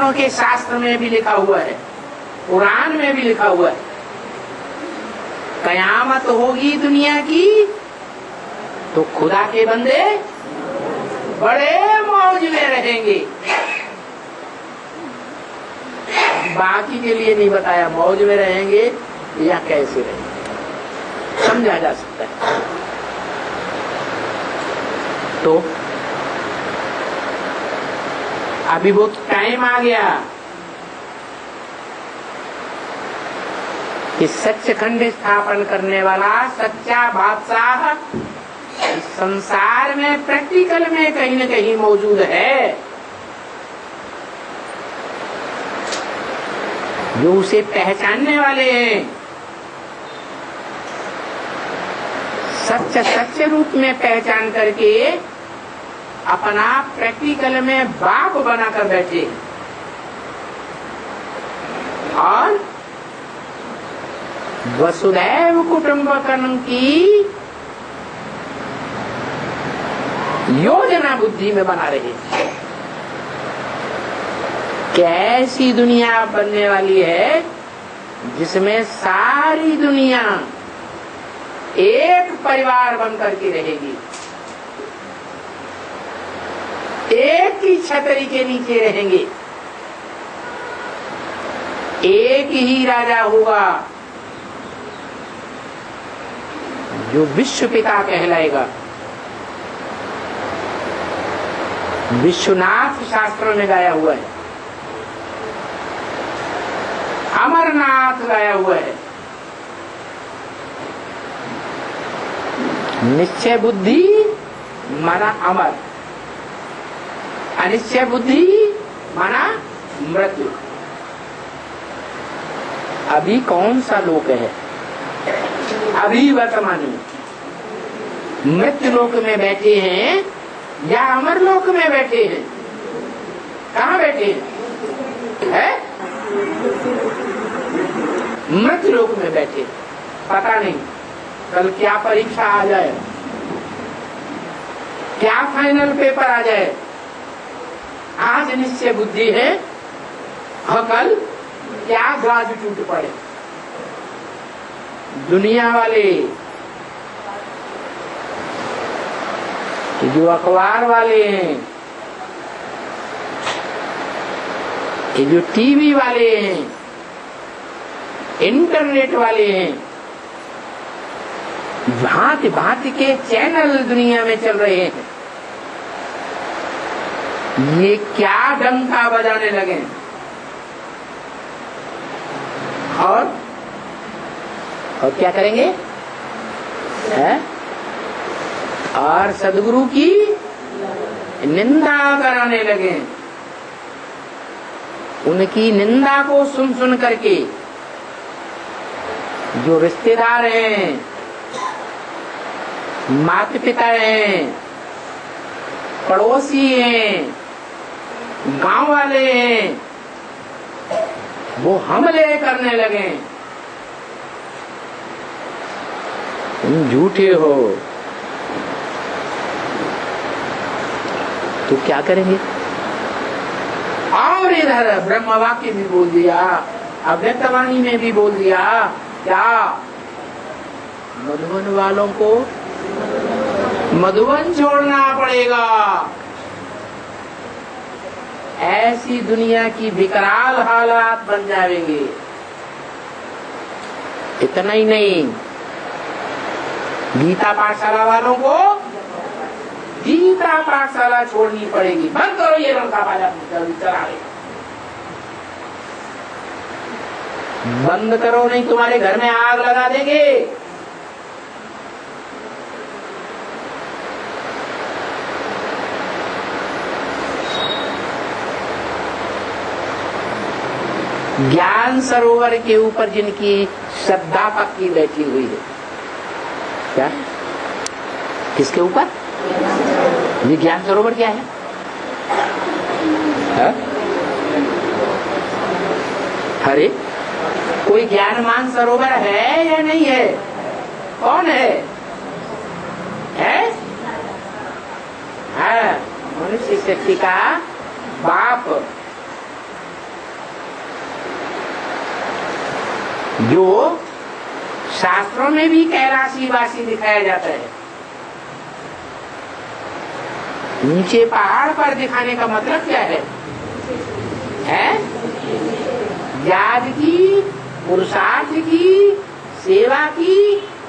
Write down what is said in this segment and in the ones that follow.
वेदों के शास्त्र में भी लिखा हुआ है, कुरान में भी लिखा हुआ है, कयामत होगी दुनिया की तो खुदा के बंदे बड़े मौज में रहेंगे। बाकी के लिए नहीं बताया मौज में रहेंगे या कैसे रहेंगे, समझा जा सकता है। तो अभी वो टाइम आ गया कि सच्चखंड स्थापन करने वाला सच्चा बादशाह इस संसार में प्रैक्टिकल में कहीं न कहीं मौजूद है, जो उसे पहचानने वाले हैं, सच्चे रूप में पहचान करके अपना प्रैक्टिकल में बाप बनाकर बैठे और वसुधैव कुटुंबकम की योजना बुद्धि में बना रहे। कैसी दुनिया बनने वाली है जिसमें सारी दुनिया एक परिवार बन करके रहेगी, एक ही छतरी के नीचे रहेंगे, एक ही राजा होगा जो विश्व पिता कहलाएगा। विश्वनाथ शास्त्रों में गाया हुआ है, अमरनाथ गाया हुआ है। निश्चय बुद्धि माना अमर, अनिश्चय बुद्धि माना मृत्यु। अभी कौन सा लोक है? अभी वर्तमान में मृत्यु लोक में बैठे हैं या अमर लोक में बैठे हैं? कहाँ बैठे हैं? है? मृत्यु लोक में बैठे। पता नहीं कल क्या परीक्षा आ जाए, क्या फाइनल पेपर आ जाए। आज निश्चय बुद्धि है और कल क्या गाज टूट पड़े। दुनिया वाले, जो अखबार वाले हैं, ये जो टीवी वाले हैं, इंटरनेट वाले हैं, भांति भांति के चैनल दुनिया में चल रहे हैं, ये क्या डंका बजाने लगे और क्या करेंगे? है? और सदगुरु की निंदा कराने लगे। उनकी निंदा को सुन सुन करके जो रिश्तेदार हैं, माता पिता हैं, पड़ोसी हैं, गांव वाले हैं, वो हमले करने लगे। तुम झूठे हो तो क्या करेंगे? और इधर ब्रह्म वाक्य भी बोल दिया, अव्यक्तवाणी में भी बोल दिया। क्या मधुबन वालों को मधुबन छोड़ना पड़ेगा। ऐसी दुनिया की विकराल हालात बन जाएंगे। इतना ही नहीं, गीता पाठशाला वालों को गीता पाठशाला छोड़नी पड़ेगी। बंद करो ये रंका बाजा चला रहे, बंद करो नहीं तुम्हारे घर में आग लगा देंगे। ज्ञान सरोवर के ऊपर जिनकी श्रद्धा पक्की बैठी हुई है, क्या किसके ऊपर? ये ज्ञान सरोवर क्या है? अरे कोई ज्ञानमान सरोवर है या नहीं है? कौन है? मनुष्य शक्ति का बाप जो शास्त्रों में भी कैलाशीवासी दिखाया जाता है। नीचे पहाड़ पर दिखाने का मतलब क्या है? याद की, पुरुषार्थ की, सेवा की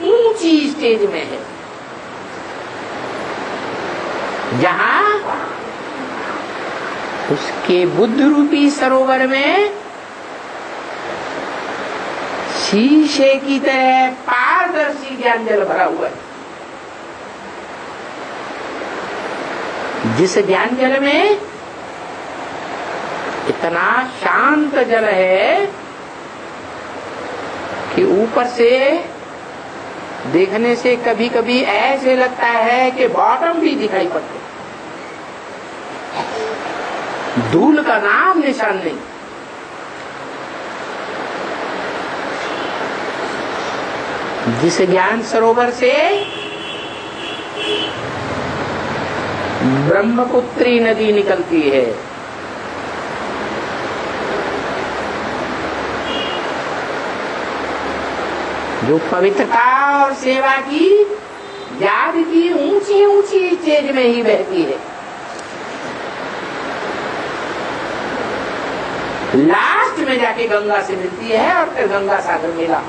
ऊंची स्टेज में है, जहां उसके बुद्ध रूपी सरोवर में शीशे की तरह पारदर्शी ज्ञान जल भरा हुआ है। जिस ज्ञान जल में इतना शांत जल है कि ऊपर से देखने से कभी कभी ऐसे लगता है कि बॉटम भी दिखाई पड़ते, धूल का नाम निशान नहीं। जिस ज्ञान सरोवर से ब्रह्मपुत्री नदी निकलती है, जो पवित्रता और सेवा की, याद की ऊंची ऊंची स्टेज में ही बहती है, लास्ट में जाके गंगा से मिलती है और फिर गंगा सागर मिला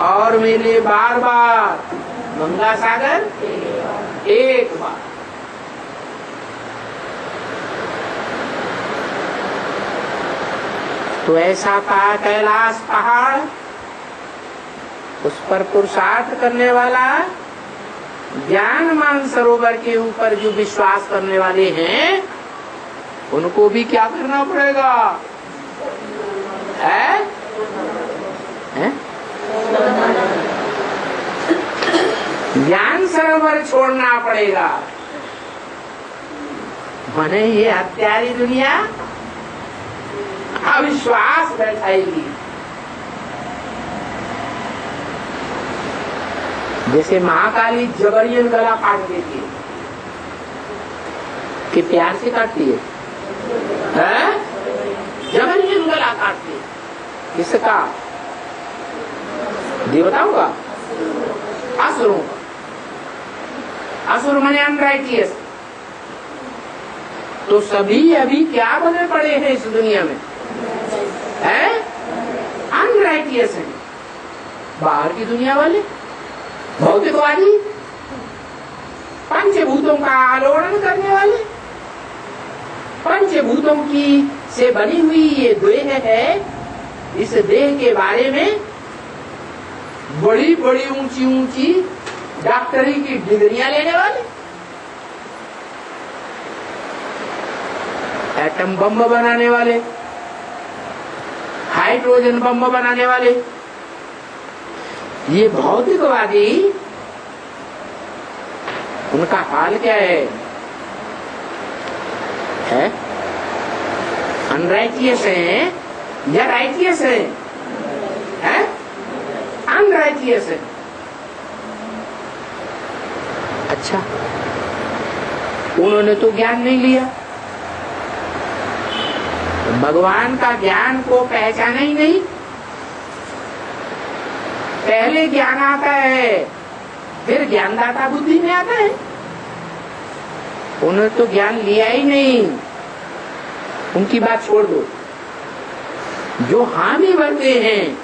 और मिले बार बार, गंगा सागर एक बार। तो ऐसा था कैलाश पहाड़, उस पर पुरुषार्थ करने वाला, ज्ञान मान सरोवर के ऊपर जो विश्वास करने वाले हैं उनको भी क्या करना पड़ेगा? है? ज्ञान सरोवर छोड़ना पड़ेगा। माने ये हत्यारी दुनिया अविश्वास बैठाएगी। जैसे महाकाली जबरियन गला काट देती है कि प्यार से काटती है, जबरियन गला काटती है। किसका? देवताओं का? असुरों का। असुर माने अनराइटियस। तो सभी अभी क्या बने पड़े हैं इस दुनिया में? अनराइटियस है। बाहर की दुनिया वाले भौतिकवादी, पंचभूतों का आलोड़न करने वाले, पंचभूतों की से बनी हुई ये देह है, इस देह के बारे में बड़ी बड़ी ऊंची ऊंची डॉक्टरी की डिग्रियां लेने वाले, एटम बम बनाने वाले, हाइड्रोजन बम बनाने वाले, ये भौतिकवादी, उनका हाल क्या है? अनराइटियस है या राइटियस है? अनराइटियस है। अच्छा, उन्होंने तो ज्ञान नहीं लिया, भगवान का ज्ञान को पहचाना ही नहीं। पहले ज्ञान आता है, फिर ज्ञानदाता बुद्धि में आता है। उन्होंने तो ज्ञान लिया ही नहीं, उनकी बात छोड़ दो। जो हामी भरते हैं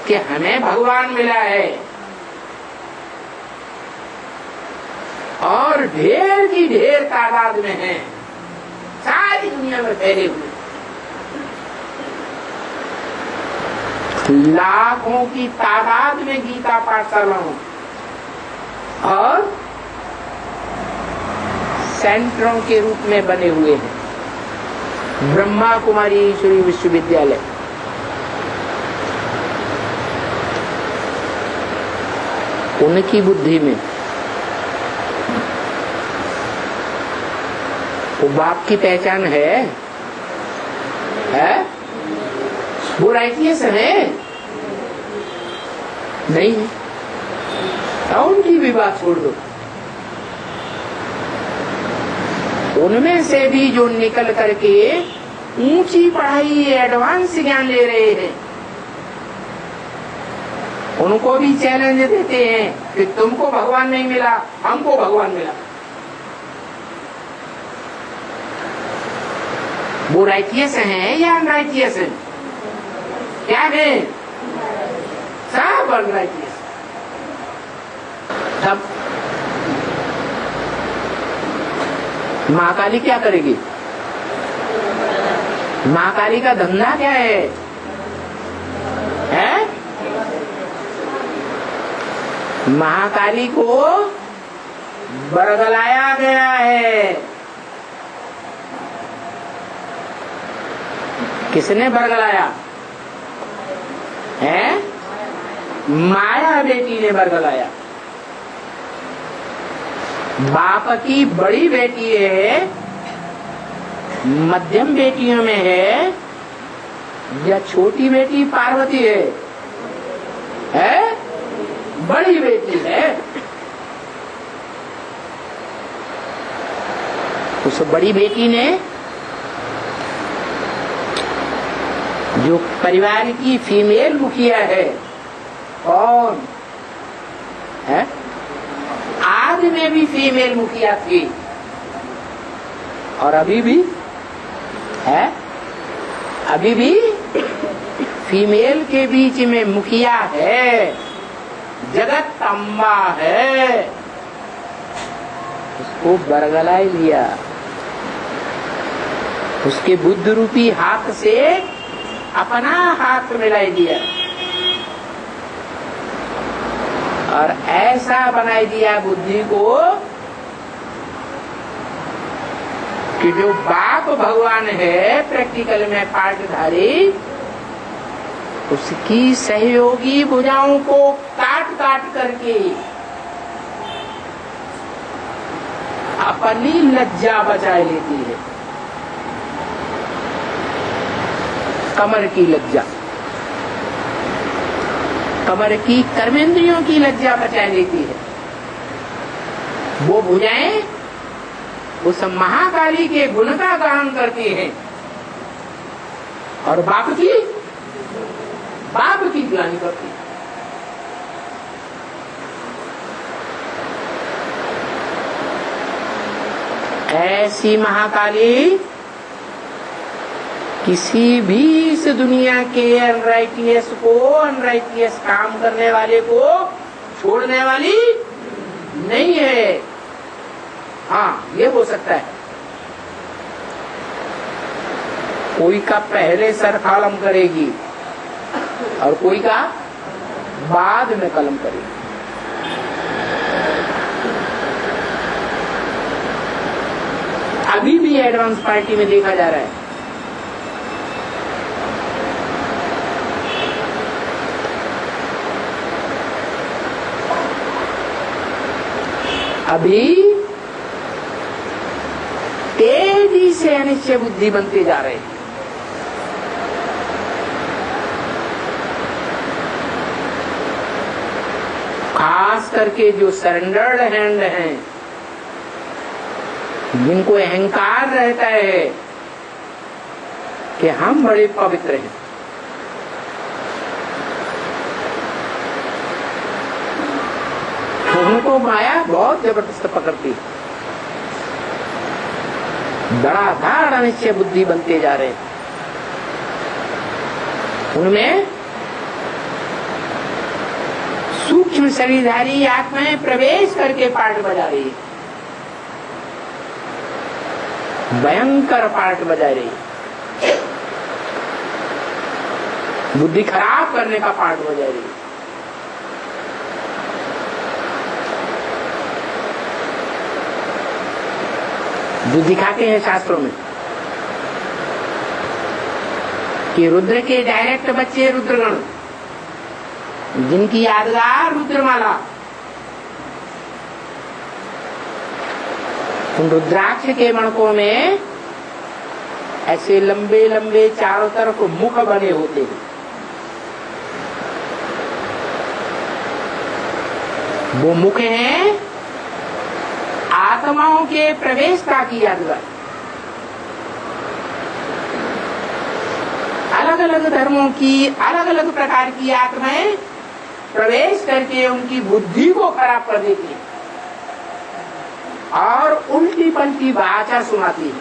कि हमें भगवान मिला है और ढेर की ढेर तादाद में हैं, सारी दुनिया में फैले हुए, लाखों की तादाद में गीता पाठशालाओं और सेंटरों के रूप में बने हुए हैं। ब्रह्मा कुमारी ईश्वरी विश्वविद्यालय, उनकी बुद्धि में वो बाप की पहचान है? वो राइटियस है? नहीं है। उनकी भी बात छोड़ दो। उनमें से भी जो निकल करके ऊंची पढ़ाई एडवांस ज्ञान ले रहे हैं, उनको भी चैलेंज देते हैं कि तुमको भगवान नहीं मिला, हमको भगवान मिला। वो राइटियस हैं या अनराइटियस हैं? क्या है? सब अनराइटियस। तब माँ काली क्या करेगी? माँ काली का धंधा क्या है? महाकाली को बरगलाया गया है। किसने बरगलाया है? माया बेटी ने बरगलाया। बाप की बड़ी बेटी है, मध्यम बेटियों में है, या छोटी बेटी पार्वती है? बड़ी बेटी है। उस बड़ी बेटी ने जो परिवार की फीमेल मुखिया है, कौन है? आज में भी फीमेल मुखिया थी और अभी भी है। अभी भी फीमेल के बीच में मुखिया है, जगत अम्बा है। उसको बरगला लिया, उसके बुद्ध रूपी हाथ से अपना हाथ मिलाई दिया और ऐसा बनाई दिया बुद्धि को कि जो बाप भगवान है प्रैक्टिकल में पाठधारी, उसकी सहयोगी भुजाओं को काट काट करके अपनी लज्जा बचा लेती है। कमर की लज्जा, कमर की कर्मेंद्रियों की लज्जा बचा लेती है। वो भुजाएं उस महाकाली के गुण का गान करती हैं और बाप की ग्लानि करती है। ऐसी महाकाली किसी भी इस दुनिया के अनराइटियस काम करने वाले को छोड़ने वाली नहीं है। हाँ, ये हो सकता है कोई का पहले सर कलम करेगी और कोई का बाद में कलम करेगी। अभी भी एडवांस पार्टी में देखा जा रहा है। अभी तेजी से अनिश्चय बुद्धि बनते जा रहे हैं। खास करके जो सरेंडर्ड हैंड हैं, जिनको अहंकार रहता है कि हम बड़े पवित्र हैं, उनको माया बहुत जबरदस्त पकड़ती है। धड़ाधड़ अनिश्चय बुद्धि बनते जा रहे हैं। उनमें सूक्ष्म शरीरधारी आत्माएं प्रवेश करके पार्ट बजा रही है, भयंकर पार्ट बजा रही है, बुद्धि खराब करने का पार्ट बजा रही है। जो दिखाते हैं शास्त्रों में कि रुद्र के डायरेक्ट बच्चे रुद्रगण, जिनकी यादगार रुद्रमाला, उन रुद्राक्ष के मणकों में ऐसे लंबे लंबे चारों तरफ मुख बने होते हैं। वो मुख हैं आत्माओं के प्रवेशता की यादगार। अलग धर्मों की अलग अलग प्रकार की आत्माएं प्रवेश करके उनकी बुद्धि को खराब कर देती है और उल्टी पलटी वाचा सुनाती है,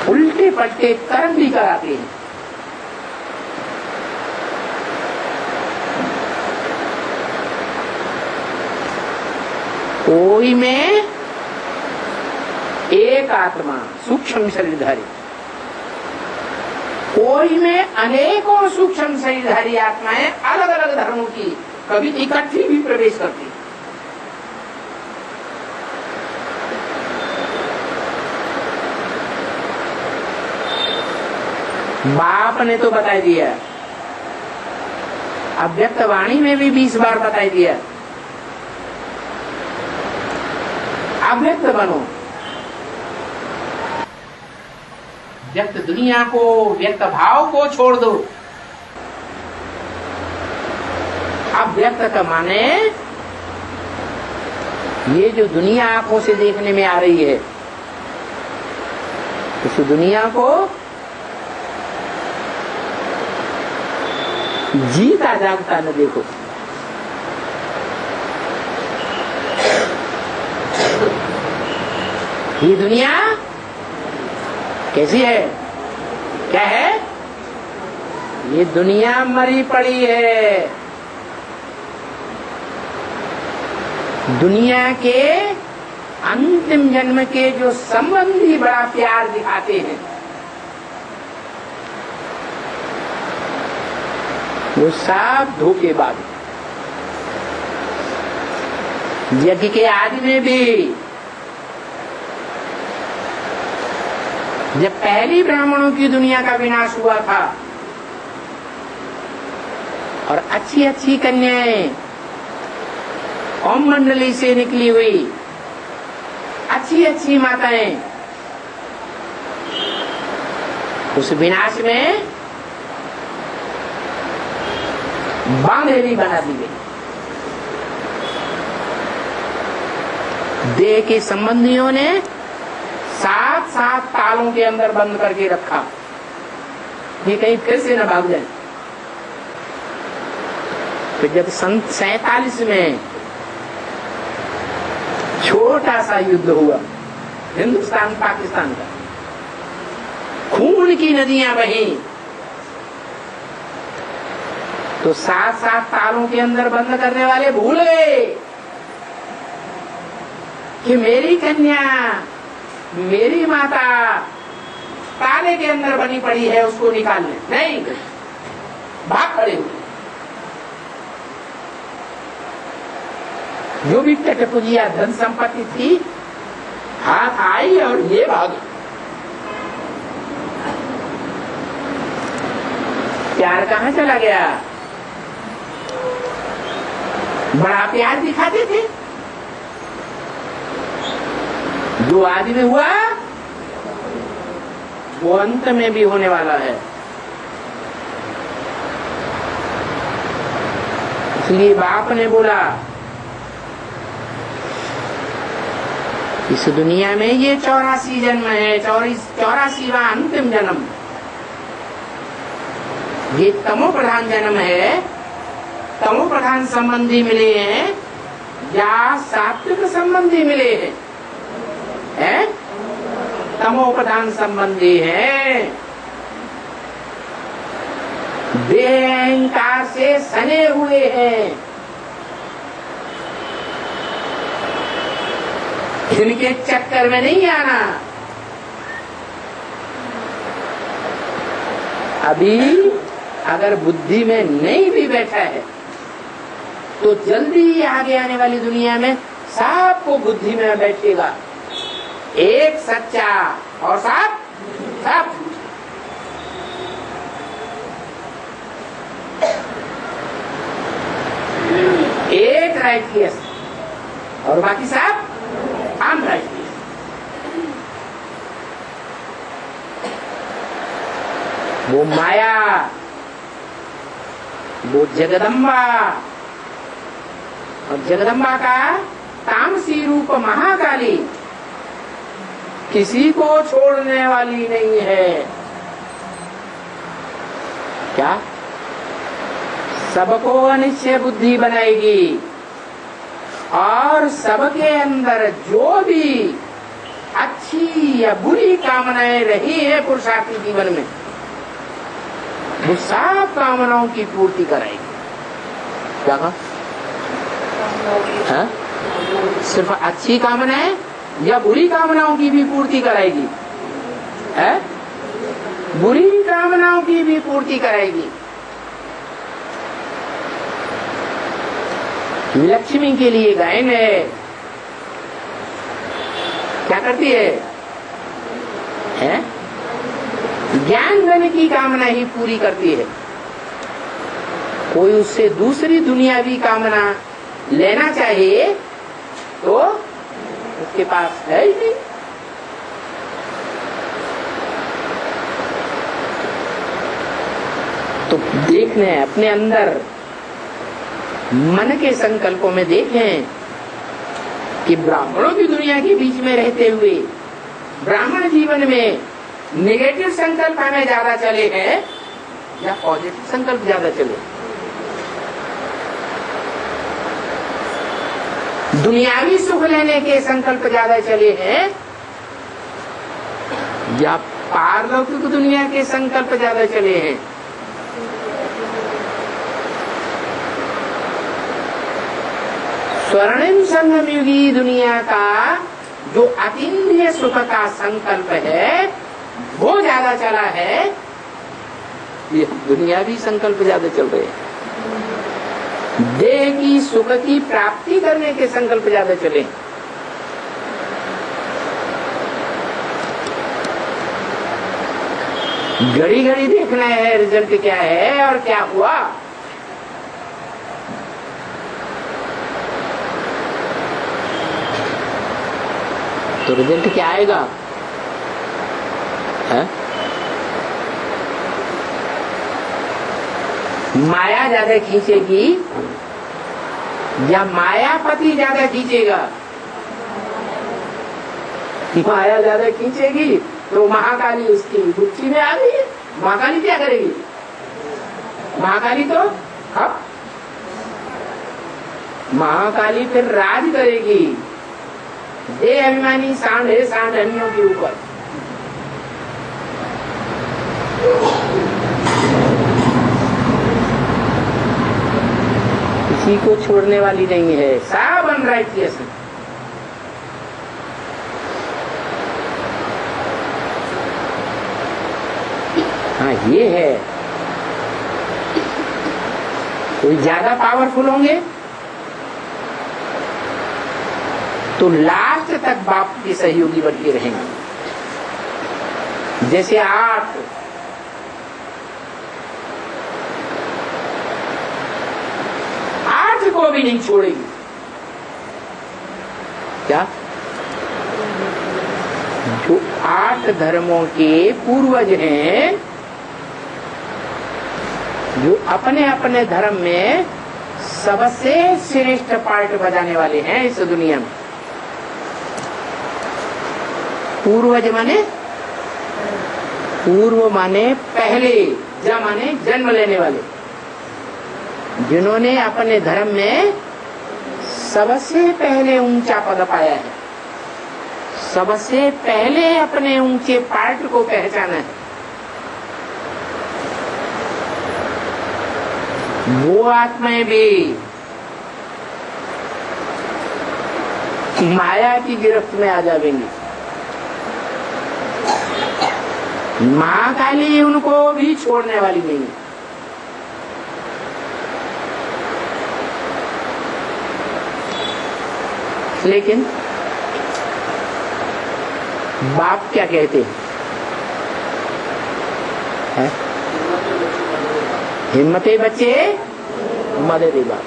उल्टे पलटे कर्म भी कराते हैं। कोई में एक आत्मा सूक्ष्म शरीरधारी, कोई में अनेकों सूक्ष्म शरीरधारी आत्माएं अलग अलग धर्मों की कभी इकट्ठी भी प्रवेश करती। बाप ने तो बता दिया, अव्यक्त वाणी में भी 20 बार बता दिया, अव्यक्त बनो, व्यक्त दुनिया को, व्यक्त भाव को छोड़ दो। अव्यक्त का माने ये जो दुनिया आंखों से देखने में आ रही है, उस दुनिया को जीता जागता न देखो। ये दुनिया कैसी है, क्या है? ये दुनिया मरी पड़ी है। दुनिया के अंतिम जन्म के जो संबंधी बड़ा प्यार दिखाते हैं, वो सब धोखेबाज। यज्ञ के आदि में भी जब पहली ब्राह्मणों की दुनिया का विनाश हुआ था और अच्छी अच्छी कन्याएं ओम मंडली से निकली हुई, अच्छी अच्छी माताएं, उस विनाश में बांधेरी बना दी गई। देह के संबंधियों ने 7-7 तालों के अंदर बंद करके रखा, ये कहीं फिर से न भाग जाए। फिर जब 47 में छोटा सा युद्ध हुआ हिंदुस्तान पाकिस्तान का, खून की नदियां बही, तो 7-7 तालों के अंदर बंद करने वाले भूल गए कि मेरी कन्या, मेरी माता ताले के अंदर बनी पड़ी है, उसको निकालने नहीं, भाग खड़े हुए। जो भी टटपुजिया धन संपत्ति थी हाथ आई और ये भागे। प्यार कहाँ चला गया? बड़ा प्यार दिखाते थे, जो आदि में हुआ वो अंत में भी होने वाला है। इसलिए बाप ने बोला इस दुनिया में ये 84 जन्म है, 84वां अंतिम जन्म, ये तमो प्रधान जन्म है। तमो प्रधान संबंधी मिले हैं या सात्विक संबंधी मिले हैं? है? तमो प्रधान संबंधी है। देह अहंकार से सने हुए हैं, इनके चक्कर में नहीं आना। अभी अगर बुद्धि में नहीं भी बैठा है तो जल्दी ही आगे आने वाली दुनिया में सबको बुद्धि में बैठेगा, एक सच्चा और सब सब। एक राइटियस और बाकी सब अनराइटियस। वो माया, वो जगदम्बा, और जगदम्बा का तामसी रूप महाकाली किसी को छोड़ने वाली नहीं है। क्या? सबको अनिश्चय बुद्धि बनाएगी और सबके अंदर जो भी अच्छी या बुरी कामनाएं रही है पुरुषार्थी जीवन में, वो सब कामनाओं की पूर्ति कराएगी। क्या कहा? हाँ? सिर्फ अच्छी कामनाएं या बुरी कामनाओं की भी पूर्ति कराएगी? है? बुरी कामनाओं की भी पूर्ति कराएगी। लक्ष्मी के लिए गायन है, क्या करती है? ज्ञान धन की कामना ही पूरी करती है। कोई उससे दूसरी दुनियावी कामना लेना चाहिए तो उसके पास है ही नहीं। तो देखने अपने अंदर मन के संकल्पों में देखें कि ब्राह्मणों की दुनिया के बीच में रहते हुए ब्राह्मण जीवन में नेगेटिव संकल्प हमें ज्यादा चले हैं या पॉजिटिव संकल्प ज्यादा चले? दुनियावी सुख लेने के संकल्प ज्यादा चले हैं या पारलौकिक दुनिया के संकल्प ज्यादा चले हैं? स्वर्णिम संगम युगी दुनिया का जो अतीन्द्रिय सुख का संकल्प है वो ज्यादा चला है, ये दुनियावी संकल्प ज्यादा चल रहे हैं। देह की सुख की प्राप्ति करने के संकल्प ज्यादा चले। घड़ी घड़ी देखना है रिजल्ट क्या है और क्या हुआ। तो रिजल्ट क्या आएगा? है? माया ज्यादा खींचेगी या मायापति ज्यादा खींचेगा? माया ज्यादा खींचेगी तो महाकाली उसकी रुचि में आ गई है। महाकाली क्या करेगी? महाकाली तो महाकाली फिर राज करेगी देह अभिमानी सांड के ऊपर। किसी को छोड़ने वाली नहीं है, सब अनराइटियस है। हाँ ये है, कोई ज्यादा पावरफुल होंगे तो लास्ट तक बाप के सहयोगी बन के रहेंगे। जैसे आठ को भी नहीं छोड़ेगी। क्या? जो 8 धर्मों के पूर्वज हैं, जो अपने अपने धर्म में सबसे श्रेष्ठ पार्ट बजाने वाले हैं इस दुनिया में। पूर्वज माने पूर्व माने पहले, जा माने जन्म लेने वाले, जिन्होंने अपने धर्म में सबसे पहले ऊंचा पद पाया है, सबसे पहले अपने ऊंचे पार्ट को पहचाना है, वो आत्माएं भी माया की गिरफ्त में आ जाएंगी। महाकाली उनको भी छोड़ने वाली नहीं है। लेकिन बाप क्या कहते हैं? हिम्मते बच्चे मदद बाप।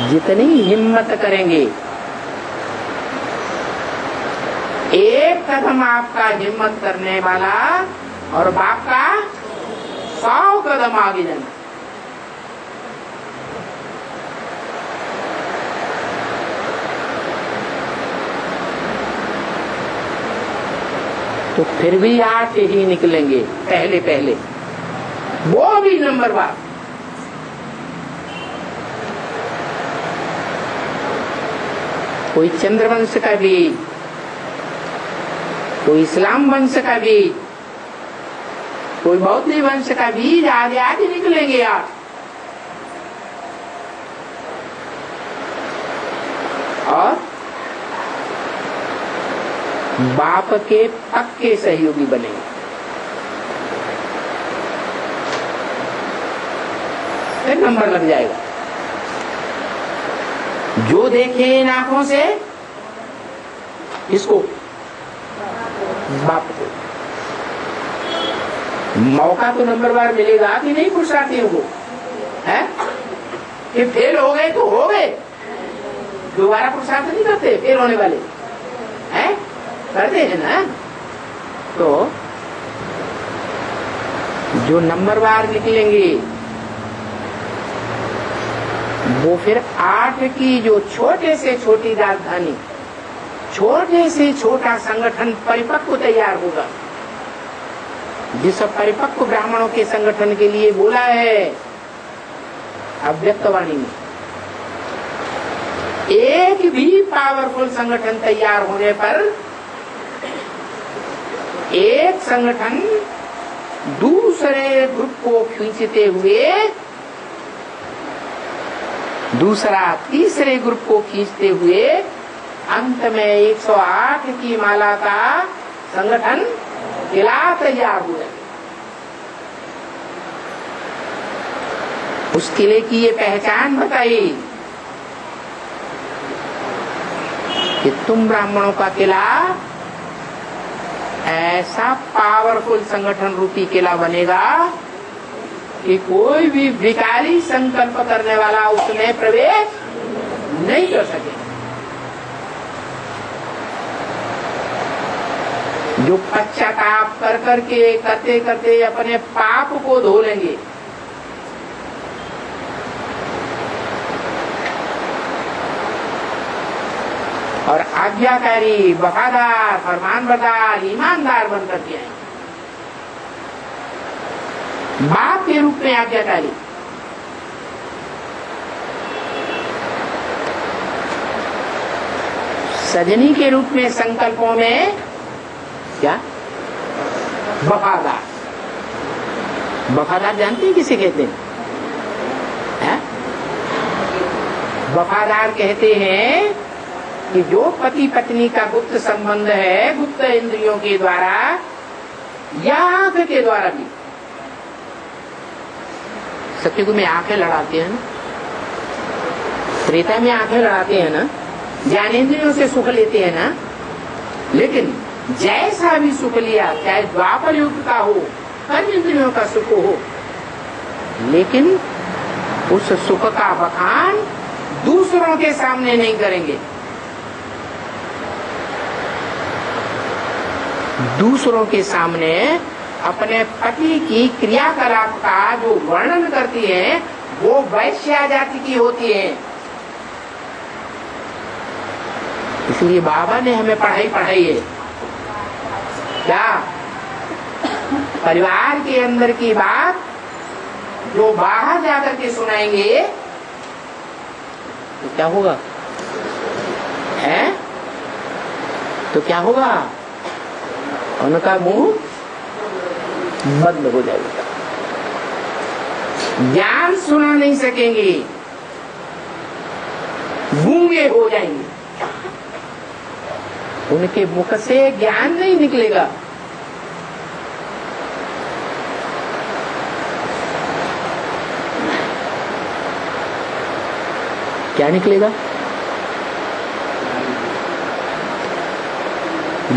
जितनी हिम्मत करेंगे, एक कदम आपका हिम्मत करने वाला और बाप का 100 कदम आगे जाना। तो फिर भी 8 ही निकलेंगे पहले पहले, वो भी नंबरवार। कोई चंद्रवंश का बीज, कोई इस्लाम वंश का बीज, कोई बौद्ध वंश का बीज, आगे आगे निकलेंगे आप। और बाप के पक्के सहयोगी बनेंगे। फिर नंबर लग जाएगा। जो देखे इन आंखों से, इसको बाप को मौका तो नंबरवार मिलेगा कि नहीं पुरुषार्थियों को, है कि फेल हो गए तो हो गए, दोबारा पुरुषार्थ नहीं करते फेल होने वाले, हैं करते हैं ना। तो जो नंबरवार निकलेंगे वो फिर 8 की जो छोटे से छोटी राजधानी, छोटे से छोटा संगठन परिपक्व तैयार होगा। जिस परिपक्व ब्राह्मणों के संगठन के लिए बोला है अव्यक्तवाणी में, एक भी पावरफुल संगठन तैयार होने पर एक संगठन दूसरे ग्रुप को खींचते हुए दूसरा तीसरे ग्रुप को खींचते हुए अंत में 108 की माला का संगठन किला तैयार हुआ। उस किले की ये पहचान बताई कि तुम ब्राह्मणों का किला ऐसा पावरफुल संगठन रूपी किला बनेगा कि कोई भी विकारी संकल्प करने वाला उसमें प्रवेश नहीं कर सके। जो पश्चाताप कर करके करते करते अपने पाप को धो लेंगे, और आज्ञाकारी, वफादार, फरमानबरदार, ईमानदार बनकर के आएंगे, बाप के रूप में आज्ञाकारी, सजनी के रूप में संकल्पों में क्या वफादार। वफादार जानते हैं किसे कहते हैं? वफादार कहते हैं कि जो पति पत्नी का गुप्त संबंध है, गुप्त इंद्रियों के द्वारा या आंख के द्वारा भी, सत्ययुग में आंखें लड़ाते हैं ना, त्रेता में आंखें लड़ाते हैं ना, ज्ञानेंद्रियों से सुख लेते हैं ना, लेकिन जैसा भी सुख लिया, चाहे द्वापर युग का हो, कर्म इंद्रियों का सुख हो, लेकिन उस सुख का बखान दूसरों के सामने नहीं करेंगे। दूसरों के सामने अपने पति की क्रियाकलाप का जो वर्णन करती है वो वैश्या जाति की होती है। इसलिए बाबा ने हमें पढ़ाई है क्या, परिवार के अंदर की बात जो बाहर जाकर के सुनाएंगे तो क्या होगा, है तो क्या होगा, उनका मुंह बंद हो जाएगा, ज्ञान सुना नहीं सकेंगे, गूंगे हो जाएंगे, उनके मुख से ज्ञान नहीं निकलेगा। क्या निकलेगा?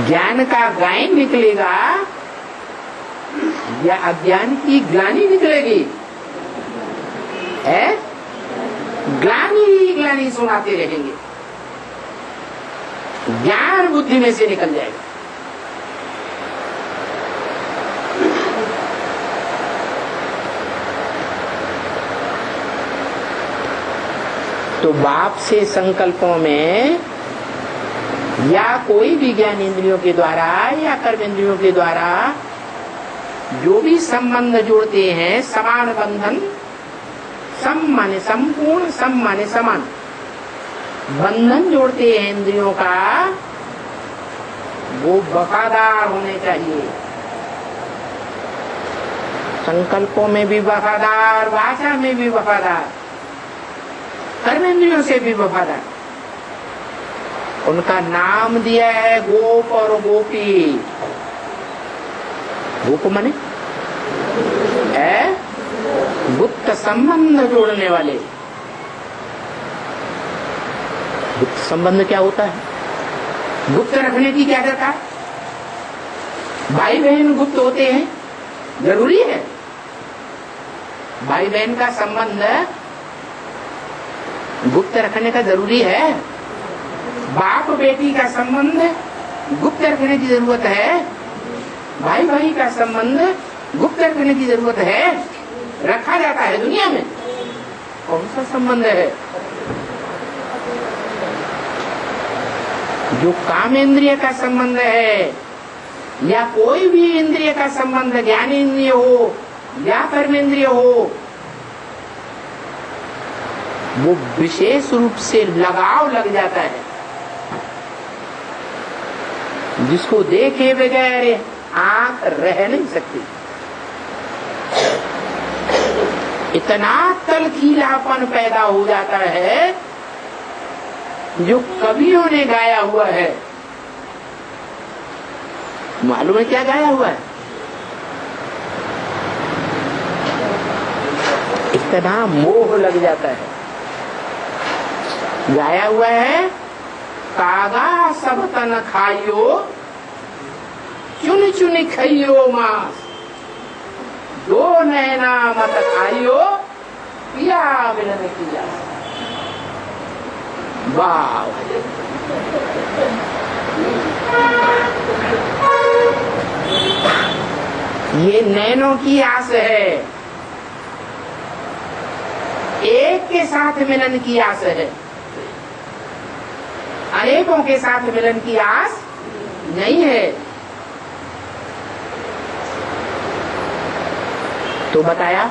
ज्ञान का गायन निकलेगा या अज्ञान की ग्लानि निकलेगी? है ग्लानि ही ग्लानि सुनाते रहेंगे, ज्ञान बुद्धि में से निकल जाएगा। तो बाप से संकल्पों में या कोई भी ज्ञान इंद्रियों के द्वारा या कर्म इंद्रियों के द्वारा जो भी संबंध जोड़ते हैं, समान बंधन, सम माने संपूर्ण, सम माने समान बंधन जोड़ते हैं इंद्रियों का, वो वफादार होने चाहिए। संकल्पों में भी वफादार, वाचा में भी वफादार, कर्मेंद्रियों से भी वफादार। उनका नाम दिया है गोप और गोपी। गोप माने गुप्त संबंध जोड़ने वाले। गुप्त संबंध क्या होता है? गुप्त रखने की क्या दरकार? भाई बहन गुप्त होते हैं, जरूरी है। भाई बहन का संबंध गुप्त रखने का जरूरी है। बाप बेटी का संबंध गुप्त रखने की जरूरत है। भाई भाई का संबंध गुप्त रखने की जरूरत है। रखा जाता है दुनिया में। कौन सा संबंध है? जो काम इंद्रिय का संबंध है या कोई भी इंद्रिय का संबंध, ज्ञान इंद्रिय हो या कर्म इंद्रिय हो, वो विशेष रूप से लगाव लग जाता है, जिसको देखे बगैर आंख रह नहीं सकती। इतना तलखीलापन पैदा हो जाता है, जो कवियों ने गाया हुआ है। मालूम है क्या गाया हुआ है? इतना मोह लग जाता है। गाया हुआ है, कागा सब तन खाइयो, चुन चुन खाइयो मांस, दो नैना मत खाइयो, पिया मिलन किया। वाह, ये नैनों की आस है, एक के साथ मिलन की आस है, अनेकों के साथ मिलन की आस नहीं है। तो बताया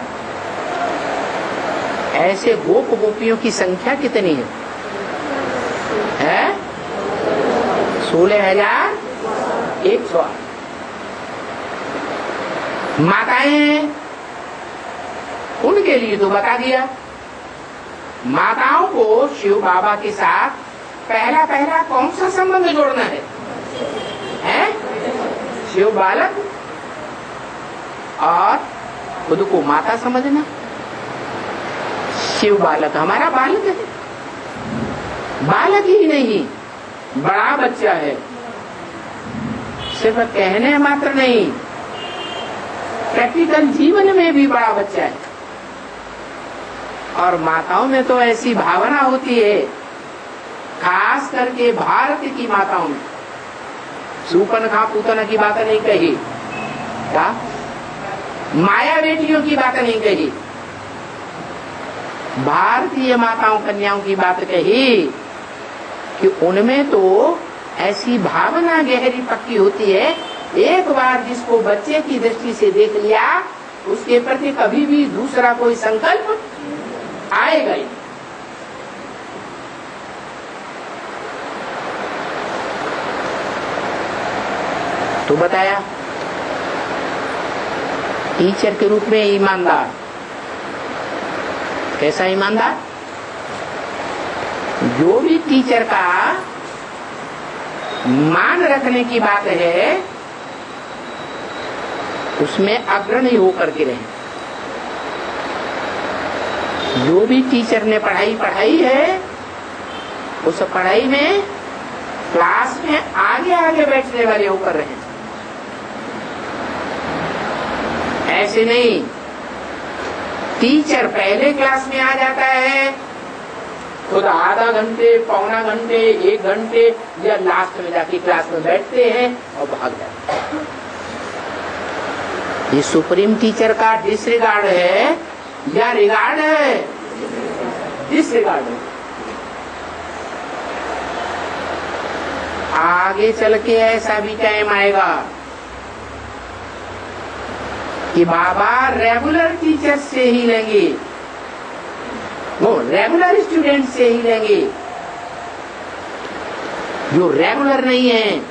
ऐसे गोप गोपियों की संख्या कितनी है? 16,108। माताएं, उनके लिए तो बता दिया। माताओं को शिव बाबा के साथ पहला पहला कौन सा संबंध जोड़ना है? शिव बालक और खुद को माता समझना। शिव बालक हमारा बालक है, बालक ही नहीं बड़ा बच्चा है। सिर्फ कहने मात्र नहीं, प्रैक्टिकल जीवन में भी बड़ा बच्चा है। और माताओं में तो ऐसी भावना होती है, खास करके भारत की माताओं में। सूपनखा पूतना की बात नहीं कही, क्या माया बेटियों की बात नहीं कही, भारतीय माताओं कन्याओं की बात कही कि उनमें तो ऐसी भावना गहरी पक्की होती है, एक बार जिसको बच्चे की दृष्टि से देख लिया, उसके प्रति कभी भी दूसरा कोई संकल्प आएगा ही। तो बताया टीचर के रूप में ईमानदार। कैसा ईमानदार? जो भी टीचर का मान रखने की बात है, उसमें अग्रणी होकर के रहे। जो भी टीचर ने पढ़ाई है, उस पढ़ाई में क्लास में आगे आगे बैठने वाले होकर रहे। ऐसे नहीं टीचर पहले क्लास में आ जाता है, खुद आधा घंटे, पौना घंटे, 1 घंटे या लास्ट में जाके क्लास में बैठते हैं और भाग जाते हैं। ये सुप्रीम टीचर का डिसरिगार्ड है या रिगार्ड है? डिसरिगार्ड है। आगे चल के ऐसा भी टाइम आएगा कि बाबा रेगुलर टीचर से ही लेंगे, वो रेगुलर स्टूडेंट से ही लेंगे। जो रेगुलर नहीं है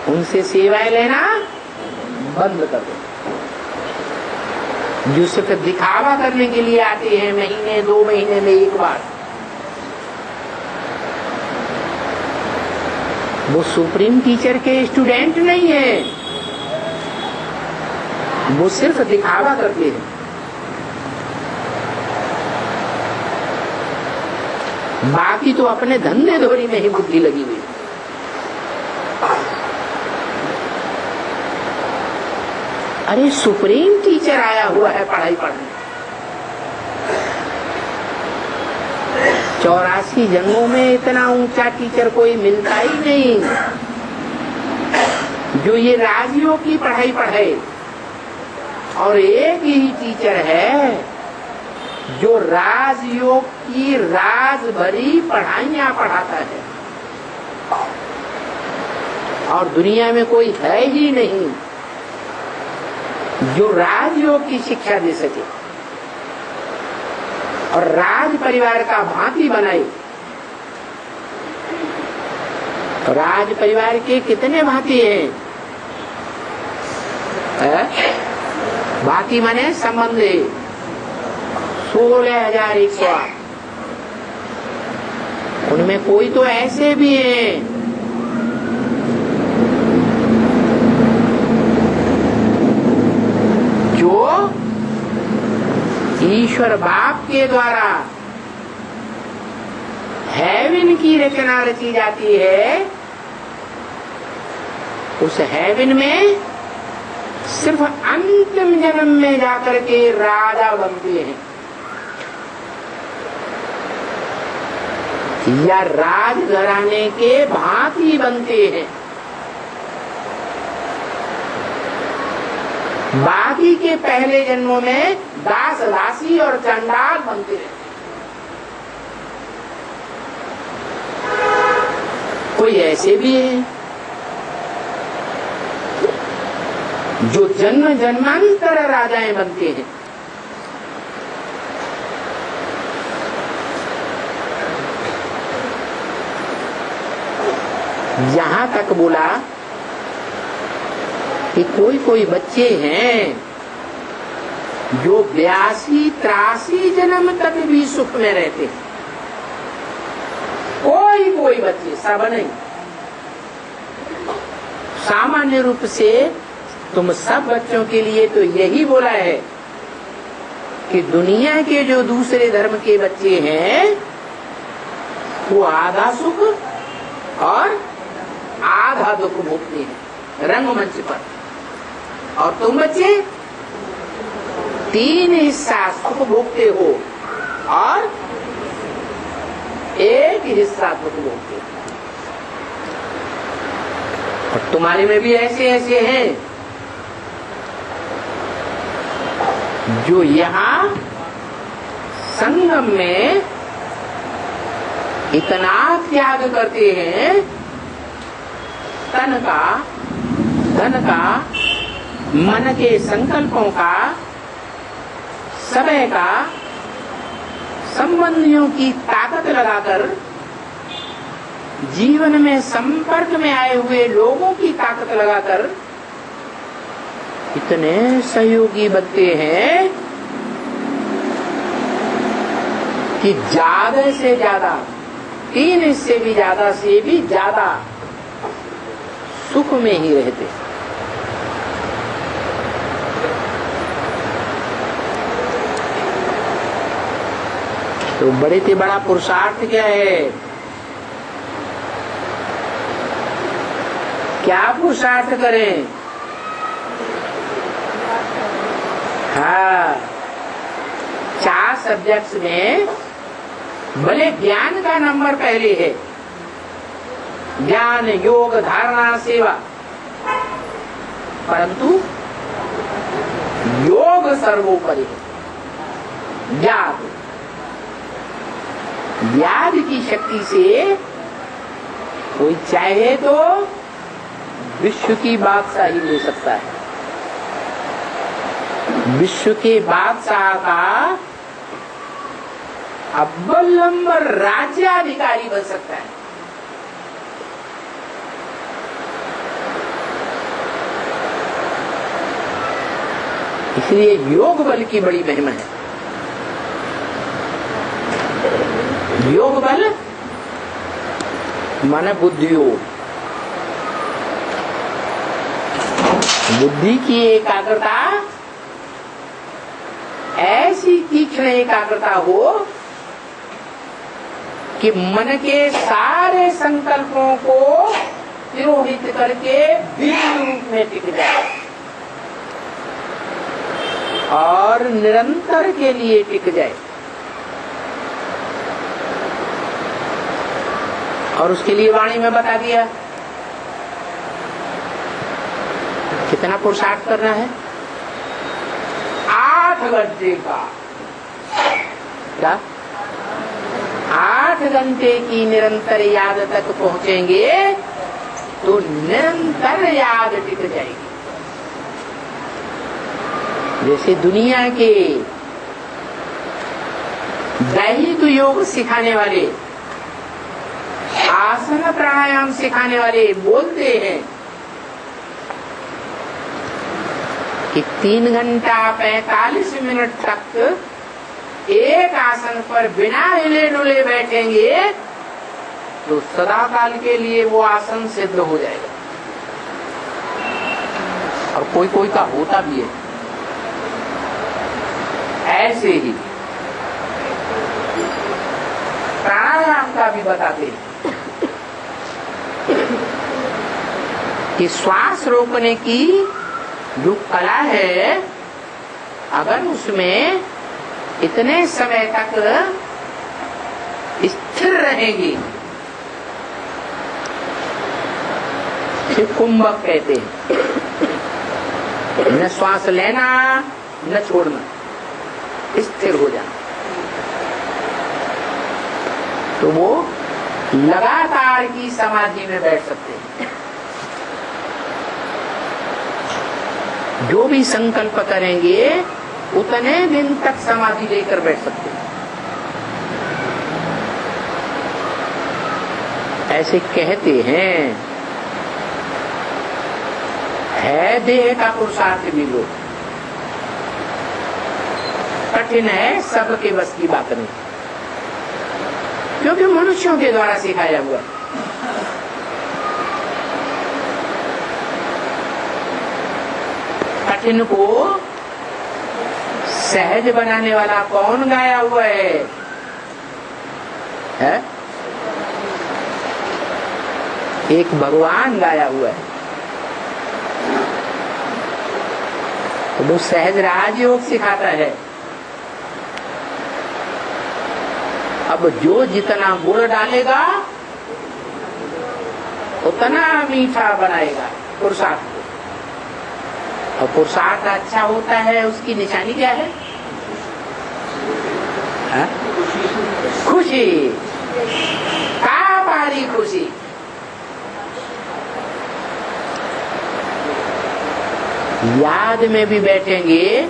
उनसे सेवाएं लेना बंद कर दो। जो सिर्फ दिखावा करने के लिए आते हैं महीने 2 महीने में एक बार, वो सुप्रीम टीचर के स्टूडेंट नहीं है, वो सिर्फ दिखावा करते हैं। बाकी तो अपने धंधे धोरी में ही बुद्धि लगी हुई। अरे सुप्रीम टीचर आया हुआ है पढ़ाई पढ़ने, 84 जन्मों में इतना ऊंचा टीचर कोई मिलता ही नहीं जो ये राजयोग की पढ़ाई पढ़े। और एक ही टीचर है जो राजयोग की राज भरी पढ़ाइयां पढ़ाता है, और दुनिया में कोई है ही नहीं जो राजयोग की शिक्षा दे सके और राज परिवार का भांति बनाए। राज परिवार के कितने भांति हैं? भांति माने संबंध 16,108। उनमें कोई तो ऐसे भी हैं जो ईश्वर बाप के द्वारा हेवन की रचना रची जाती है। उस हेवन में सिर्फ अंतिम जन्म में जाकर के राजा बनते हैं या राज घराने के भांति बनते हैं। बाकी के पहले जन्मों में दास दासी और चंडाल बनते हैं। कोई ऐसे भी है जो जन्म जन्मांतर राजाएं बनते हैं। यहां तक बोला कि कोई कोई बच्चे हैं जो 82-83 जन्म तक भी सुख में रहते हैं। कोई कोई बच्चे, सब नहीं। सामान्य रूप से तुम सब बच्चों के लिए तो यही बोला है कि दुनिया के जो दूसरे धर्म के बच्चे हैं वो आधा सुख और आधा दुख भोगते हैं रंगमंच पर, और तुम बच्चे 3 हिस्सा सुख भोगते हो और 1 हिस्सा दुख भोगते हो। और तुम्हारे में भी ऐसे ऐसे हैं जो यहाँ संगम में इतना त्याग करते हैं, तन का, धन का, मन के संकल्पों का, समय का, संबंधियों की ताकत लगाकर, जीवन में संपर्क में आए हुए लोगों की ताकत लगाकर इतने सहयोगी बनते हैं कि ज्यादा से ज्यादा 3 से भी ज्यादा से भी ज्यादा सुख में ही रहते। तो बड़े से बड़ा पुरुषार्थ क्या है? क्या पुरुषार्थ करें? हाँ, 4 सब्जेक्ट्स में भले ज्ञान का नंबर पहले है, ज्ञान, योग, धारणा, सेवा, परंतु योग सर्वोपरि है। व्याध की शक्ति से कोई चाहे तो विश्व की बादशाही ले सकता है, विश्व के बादशाह का अव्वल नंबर राज्याधिकारी बन सकता है। इसलिए योग बल की बड़ी महिमा है। योग बल मन बुद्धि योग, बुद्धि की एकाग्रता ऐसी तीक्ष्ण एकाग्रता हो कि मन के सारे संकल्पों को तिरोहित करके बीज रूप में टिक जाए और निरंतर के लिए टिक जाए। और उसके लिए वाणी में बता दिया कितना पुरुषार्थ करना है। 8 घंटे का, क्या 8 घंटे की निरंतर याद तक पहुंचेंगे तो निरंतर याद टिक जाएगी। जैसे दुनिया के दैहिक योग सिखाने वाले, आसन प्राणायाम सिखाने वाले बोलते हैं कि 3 घंटा 45 मिनट तक एक आसन पर बिना हिले डुले बैठेंगे तो सदा काल के लिए वो आसन सिद्ध हो जाएगा। और कोई कोई का होता भी है। ऐसे ही प्राणायाम का भी बताते हैं कि श्वास रोकने की जो कला है, अगर उसमें इतने समय तक स्थिर रहेगी, इसे कुंभक कहते हैं। न श्वास लेना न छोड़ना, स्थिर हो जाना, तो वो लगातार की समाधि में बैठ सकते हैं। जो भी संकल्प करेंगे उतने दिन तक समाधि लेकर बैठ सकते हैं। ऐसे कहते हैं। है देह का पुरुषार्थ भी लोग, कठिन है, सबके बस की बात नहीं, क्योंकि मनुष्यों के द्वारा सिखाया हुआ। कठिन को सहज बनाने वाला कौन गाया हुआ है? एक भगवान गाया हुआ है। तो वो सहज राजयोग सिखाता है। अब जो जितना गुड़ डालेगा उतना मीठा बनाएगा पुरुषार्थ को। और पुरुषार्थ अच्छा होता है, उसकी निशानी क्या है? खुशी, का पारी खुशी। याद में भी बैठेंगे,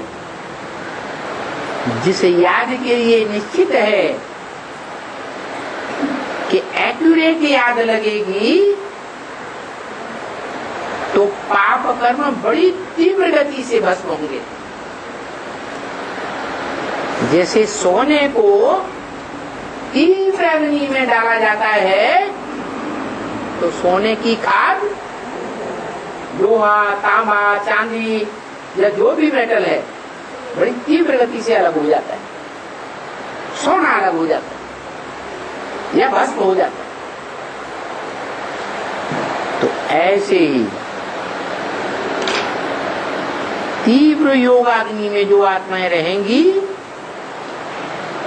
जिस याद के लिए निश्चित है कि एक्यूरेट याद लगेगी, तो पाप कर्म बड़ी तीव्र गति से भस्म होंगे। जैसे सोने को तीव्र अग्नि में डाला जाता है तो सोने की खाद, लोहा, तांबा, चांदी या जो भी मेटल है, बड़ी तीव्र गति से अलग हो जाता है। सोना अलग हो जाता है या भस्म हो जाता है। तो ऐसे ही तीव्र योगाग्नि में जो आत्माएं रहेंगी,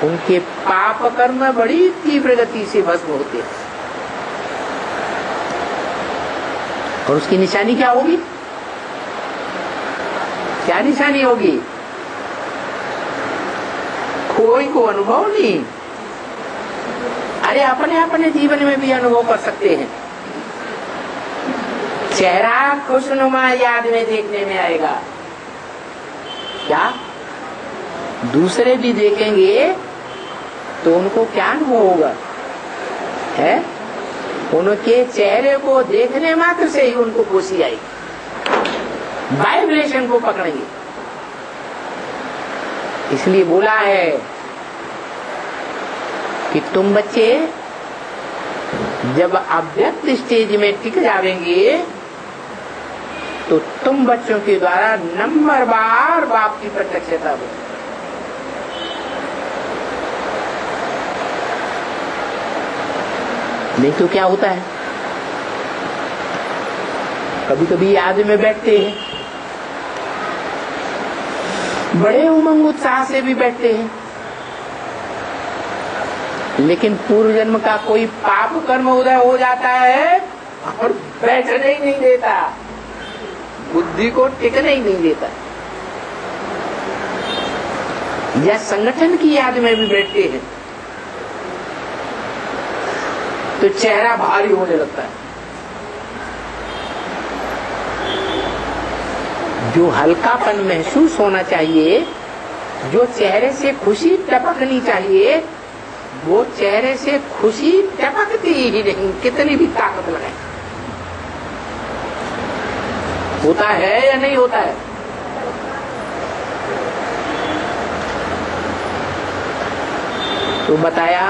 उनके पाप कर्म बड़ी तीव्र गति से भस्म होते हैं। और उसकी निशानी क्या होगी? क्या निशानी होगी? कोई को अनुभव नहीं। अरे अपने अपने जीवन में भी अनुभव कर सकते हैं। चेहरा खुशनुमा याद में देखने में आएगा। क्या दूसरे भी देखेंगे तो उनको क्या अनुभव होगा? है उनके चेहरे को देखने मात्र से ही उनको खुशी आएगी, वाइब्रेशन को पकड़ेंगे। इसलिए बोला है कि तुम बच्चे जब अव्यक्त स्टेज में टिक जाएंगे तो तुम बच्चों के द्वारा नंबर बार बाप की प्रत्यक्षता हो। नहीं तो क्या होता है, कभी कभी याद में बैठते हैं, बड़े उमंग उत्साह से भी बैठते हैं, लेकिन पूर्व जन्म का कोई पाप कर्म उदय हो जाता है और बैठने ही नहीं देता, बुद्धि को टिकने ही नहीं देता। या संगठन की याद में भी बैठते हैं तो चेहरा भारी होने लगता है। जो हल्कापन महसूस होना चाहिए, जो चेहरे से खुशी टपकनी चाहिए, वो चेहरे से खुशी टपकती ही नहीं, कितनी भी ताकत लगाए। होता है या नहीं होता है? तो बताया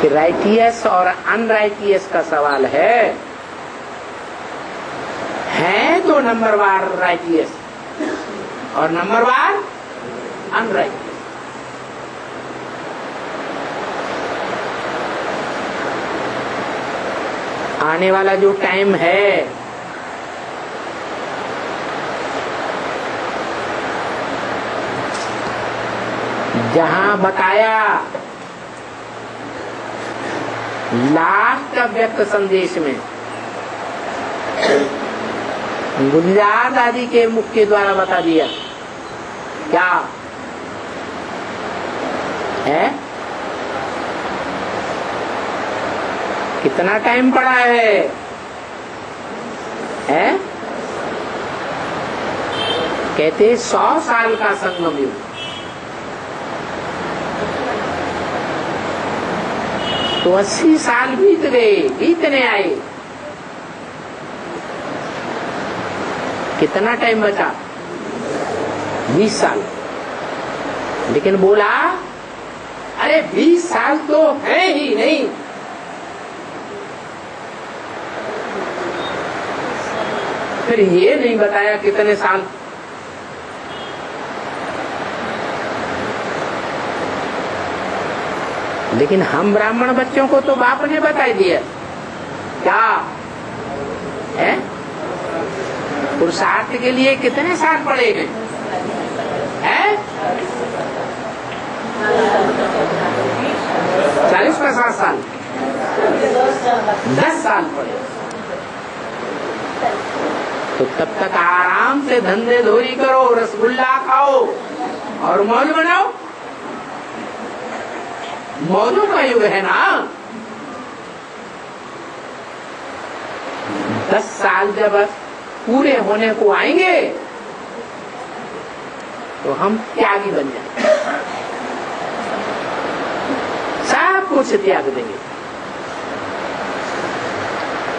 कि राइटियस और अनराइटियस का सवाल है तो नंबरवार राइटियस और नंबरवार अनराइटियस। आने वाला जो टाइम है जहां बताया लास्ट व्यक्त संदेश में गुलजार दादी के मुख के द्वारा बता दिया, क्या है? कितना टाइम पड़ा है? कहते 100 साल का संगम युग। तो 80 साल बीत गए, बीतने आए, कितना टाइम बचा? 20 साल। लेकिन बोला अरे 20 साल तो है ही नहीं, फिर ये नहीं बताया कितने साल। लेकिन हम ब्राह्मण बच्चों को तो बाप ने बता दिया, क्या है? पुरुषार्थ के लिए कितने साल पड़े हैं? 40-50 साल, 10 साल पड़े। तो तब तक आराम से धंधे धोरी करो, रसगुल्ला खाओ और मौज बनाओ। मौजों का युग है ना। 10 साल जब पूरे होने को आएंगे तो हम त्यागी बन जाएंगे, सब कुछ त्याग देंगे।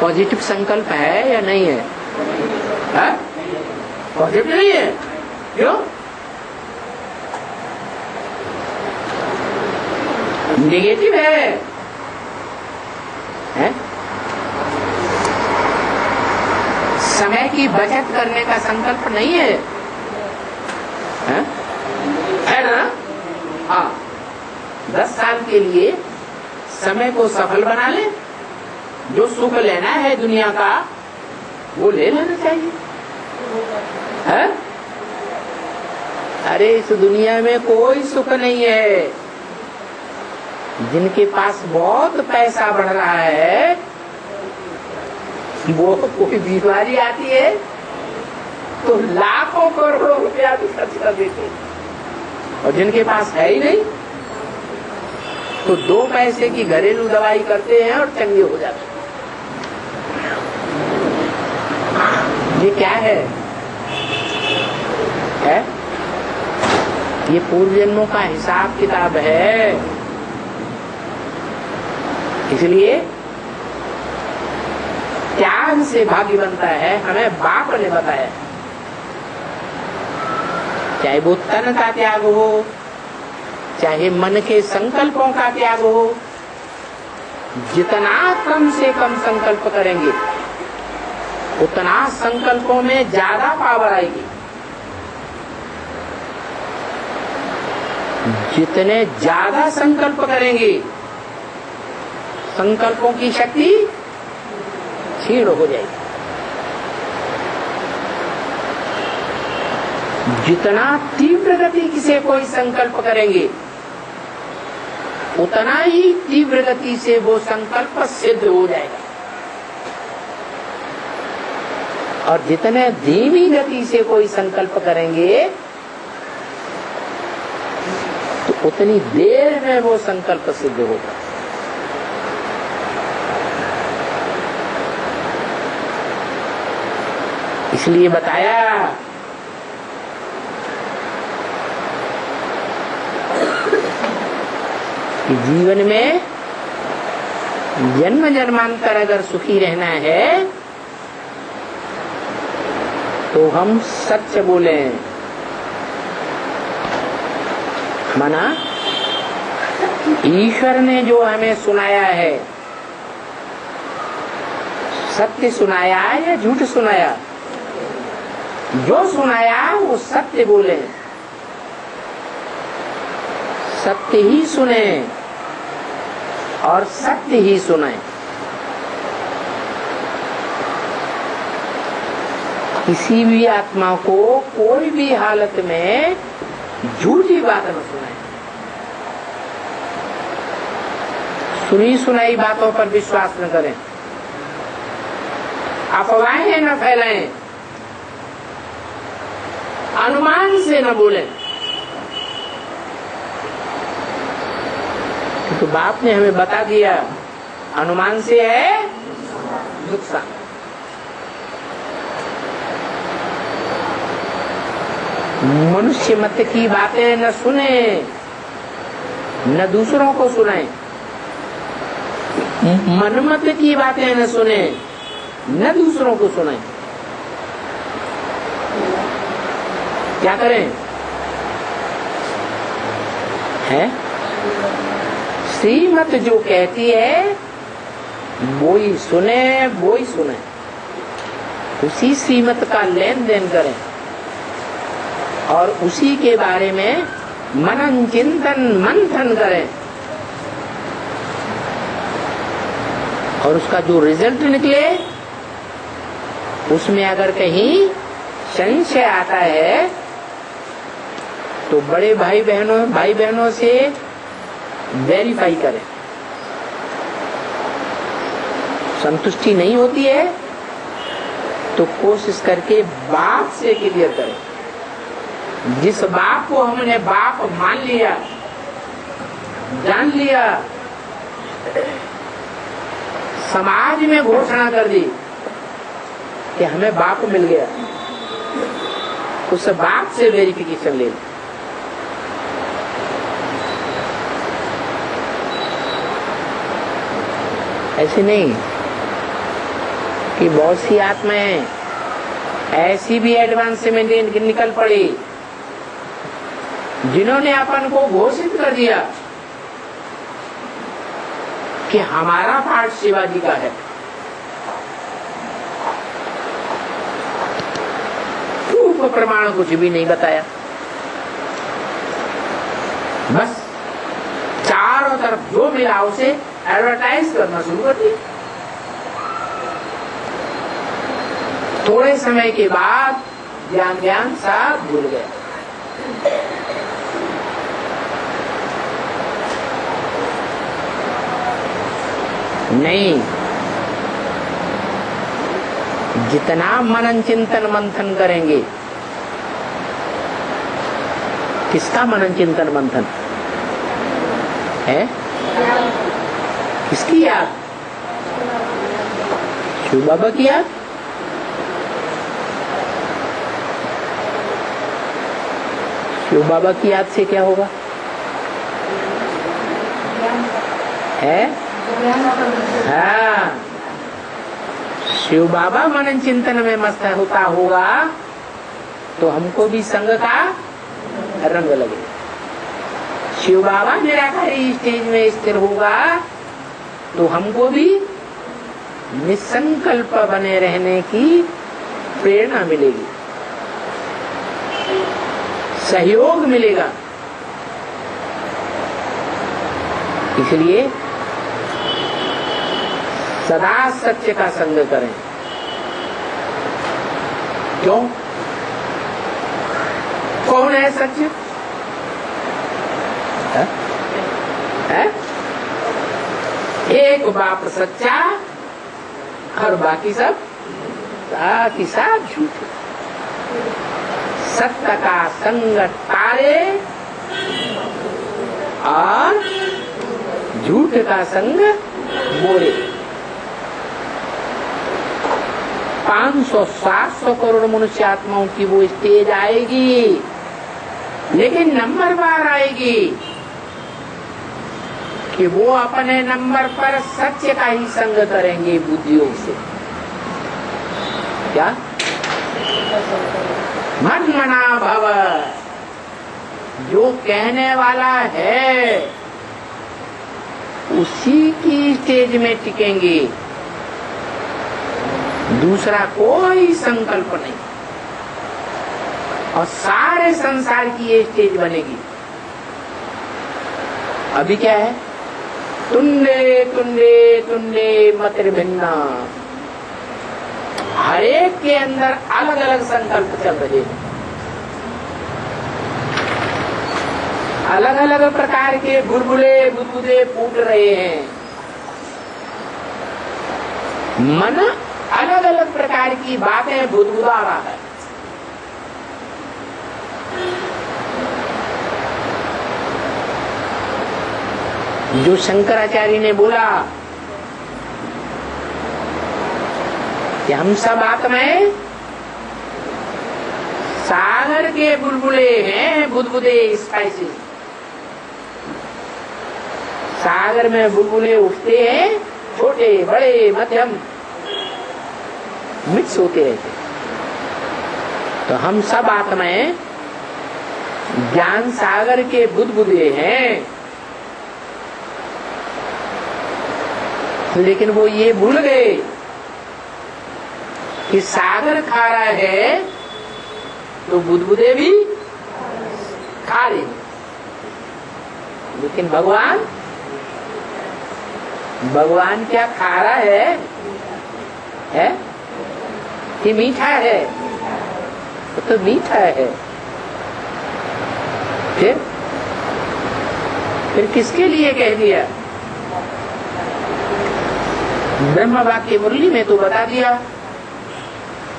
पॉजिटिव संकल्प है या नहीं है? पॉजिटिव नहीं है, क्यों? नेगेटिव है? समय की बचत करने का संकल्प नहीं है, है ना? हाँ, 10 साल के लिए समय को सफल बना ले, जो सुख लेना है दुनिया का वो ले लेना चाहिए, है? अरे इस दुनिया में कोई सुख नहीं है। जिनके पास बहुत पैसा बढ़ रहा है वो कोई बीमारी आती है तो लाखों करोड़ों रुपया भी खर्च कर देते, और जिनके पास है ही नहीं तो 2 पैसे की घरेलू दवाई करते हैं और चंगे हो जाते हैं। ये क्या है? ये पूर्व जन्मों का हिसाब किताब है। इसलिए त्याग से भाग्य बनता है, हमें बाप ने बताया। चाहे वो तन का त्याग हो, चाहे मन के संकल्पों का त्याग हो, जितना कम से कम संकल्प करेंगे उतना संकल्पों में ज्यादा पावर आएगी। जितने ज्यादा संकल्प करेंगे संकल्पों की शक्ति क्षीण हो जाएगी। जितना तीव्र गति से कोई संकल्प करेंगे उतना ही तीव्र गति से वो संकल्प सिद्ध हो जाएगा। और जितने धीमी गति से कोई संकल्प करेंगे तो उतनी देर में वो संकल्प सिद्ध होगा। इसलिए बताया कि जीवन में जन्म जन्मांतर अगर सुखी रहना है तो हम सच बोले। माना ईश्वर ने जो हमें सुनाया है, सत्य सुनाया या झूठ सुनाया? जो सुनाया वो सत्य बोले, सत्य ही सुने और सत्य ही सुने। किसी भी आत्मा को कोई भी हालत में झूठी बात न सुनाए। सुनी सुनाई बातों पर विश्वास न करें, अफवाहें न फैलाएं, अनुमान से न बोलें। तो बाप ने हमें बता दिया अनुमान से है नुकसान। मनुष्य मत की बातें न सुने, न दूसरों को सुनाएं। मनमत की बातें न सुने, न दूसरों को सुनाएं। क्या करें? है श्रीमत जो कहती है वो ही सुने, वो ही सुने, उसी श्रीमत का लेन देन करें और उसी के बारे में मनन चिंतन मंथन करें। और उसका जो रिजल्ट निकले उसमें अगर कहीं संशय आता है तो बड़े भाई बहनों से वेरीफाई करें। संतुष्टि नहीं होती है तो कोशिश करके बाप से क्लियर करें। जिस बाप को हमने बाप मान लिया, जान लिया, समाज में घोषणा कर दी कि हमें बाप मिल गया, उस बाप से वेरिफिकेशन ले। ऐसे नहीं कि बहुत सी आत्माएं ऐसी भी एडवांसमेंट निकल पड़ी जिन्होंने अपन को घोषित कर दिया कि हमारा पाठ शिवाजी का है। प्रूफ प्रमाण कुछ भी नहीं बताया, बस चारों तरफ जो मिला उसे एडवर्टाइज करना शुरू कर दिया। थोड़े समय के बाद ज्ञान सब भूल गया। नहीं, जितना मनन चिंतन मंथन करेंगे। किसका मनन चिंतन मंथन है? किसकी याद? शिव बाबा की याद। शिव बाबा की याद से क्या होगा? है हाँ, शिव बाबा मनन चिंतन में मस्त होता होगा तो हमको भी संग का रंग लगे। शिव बाबा निराकारी स्टेज में स्थिर होगा तो हमको भी निसंकल्प बने रहने की प्रेरणा मिलेगी, सहयोग मिलेगा। इसलिए सदा सत्य का संग करें। क्यों? कौन है सत्य? है? एक बाप सच्चा और बाकी सब झूठ। सत्य का संग तारे और झूठ का संग मोरे। 500-700 करोड़ मनुष्य आत्माओं की वो स्टेज आएगी, लेकिन नंबर बार आएगी कि वो अपने नंबर पर सत्य का ही संग करेंगे बुद्धियों से। क्या? मन्मना भव, जो कहने वाला है उसी की स्टेज में टिकेंगे, दूसरा कोई संकल्प नहीं। और सारे संसार की ये स्टेज बनेगी। अभी क्या है? तुंडे तुंडे तुंडे मतिर्भिन्ना, हर एक के अंदर अलग अलग संकल्प चल रहे हैं, अलग अलग प्रकार के बुलबुले बुदबुदे फूट रहे हैं। मन अलग अलग प्रकार की बातें बुदबुदा रहा है। जो शंकराचार्य ने बोला कि हम सब आत्माएं सागर के बुलबुले हैं, बुदबुदे स्पाइसेस। सागर में बुलबुले उठते हैं, छोटे बड़े मध्यम मिक्स होते रहते। तो हम सब आत्माएं ज्ञान सागर के बुदबुदे हैं, लेकिन वो ये भूल गए कि सागर खारा है तो बुदबुदे भी खारे। लेकिन भगवान क्या खारा है कि मीठा है? वो तो मीठा है। फिर किसके लिए कह दिया? ब्रह्म वाक्य मुरली में तो बता दिया,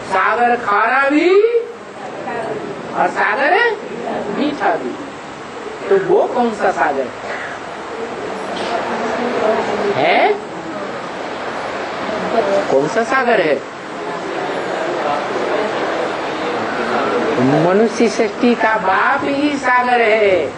सागर खारा भी और सागर मीठा भी। तो वो कौन सा सागर है? कौन सा सागर है? मनुष्य सृष्टि का बाप ही सागर है।